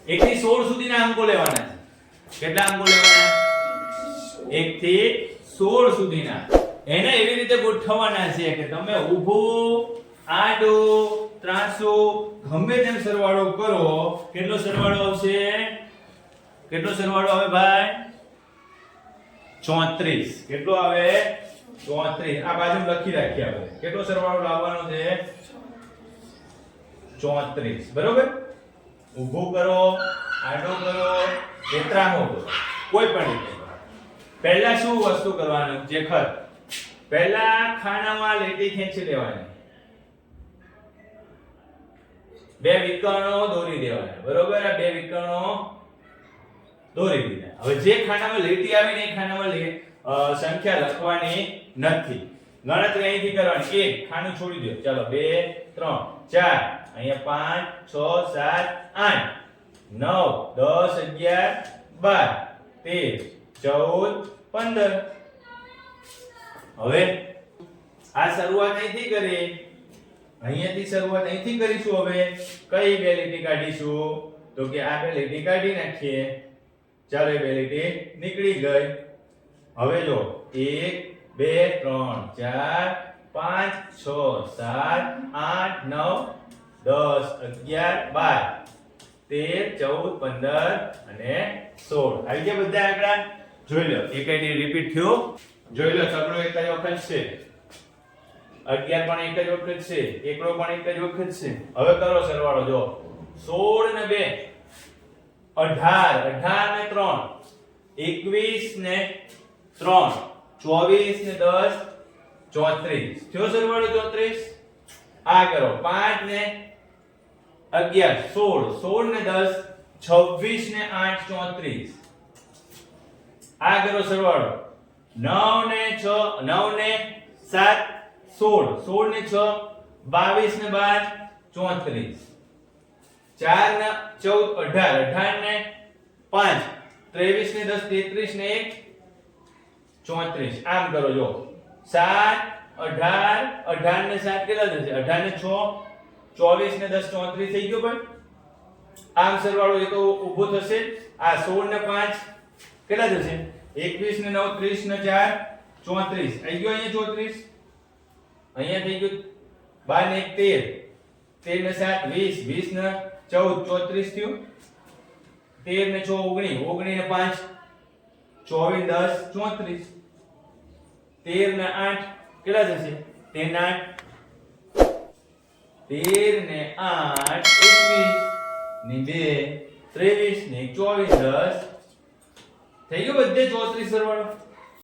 1 થી 16 સુધીના અંકો લેવાના છે. કેટલા અંકો લેવાના? 1 થી 16 સુધીના. એને એવી રીતે ગોઠવવાના છે કે તમે ઊભો, આડો, ત્રાંસો ગમે તેમ સરવાળો કરો. કેટલો સરવાળો આવશે? કેટલો સરવાળો આવે ભાઈ? 34. કેટલો આવે? 34. આ બાજુ લખી રાખીએ આપણે. કેટલો સરવાળો લાવવાનો છે? 34. બરોબર? ઊભો કરો, આડો કરો, ત્રાંસો કરો, કોઈ પણ રીતે. પહેલા શું વસ્તુ કરવાનું? જેખર પહેલા ખાનામાં લીટી ખેંચી લેવાની, બે વિકર્ણો દોરી દેવાના. બરોબર? આ બે વિકર્ણો દોરી દીધા. હવે જે ખાનામાં લીટી આવી ને એ ખાનામાં સંખ્યા લખવાની નથી. ગણતરી અહીંથી કરવાની. 1 ખાનું છોડી દો. ચાલો 2 3 4 અહીંયા 5 6 7 8 9 10 11 12 13 14 15. હવે આ શરૂઆત અહીંથી કરી, અહીંયાથી શરૂઆત અહીંથી કરીશું. હવે કઈ બે લીટી કાઢીશું? તો કે આ બે લીટી કાઢી નાખીએ. ચાલો એ બે લીટી નીકળી ગઈ. હવે જો 1 2 3 4 5 6 7 8 9 10 11 12 13 14 15 અને 16. આવી ગયા બધા આંકડા? જોઈ લો એક આઈડી રિપીટ થયો. જોઈ લો સગડો એક જ વખત છે, 11 પણ એક જ વખત છે, એકડો પણ એક જ વખત છે. હવે કરો સરવાળો. જો 16 ને 2 18, 18 ને 3 21 ને 3 24 ને 10 34. થયો સરવાળો 34. આ કરો 5 ને 11 16, 16 ને 10 26 ને 8 34. આ કરો સરવાળો 9 ને 6 9 ને 7 16, 16 ને 6 22 ને 12 34. 4 ને 14 18, 18 ને 5 23 ને 10 33 ને 1 34. આમ કરો. જો 7 18 18 ને 7 કેટલા થશે? 18 ને 6 24 ને 10 34 થઈ ગયો ભાઈ. આમ સરવાળો એ તો ઊભો થશે. આ 16 ને 5 કેટલા થશે? 21 ને 9 30 ને 4 34. આવી ગયો અહીંયા 34. અહીંયા થઈ ગયું 12 ને 1 13 ને 7 20 20 ને 14 34 થયું. 13 ને 6 19 19 ને 5 24 10 34. 13 ને 8 કેટલા થશે? 13 ને 8 13 ને 8 21 ની 2 23 ને 24 10 થઈ ગયો બધે 34 સરવાળો.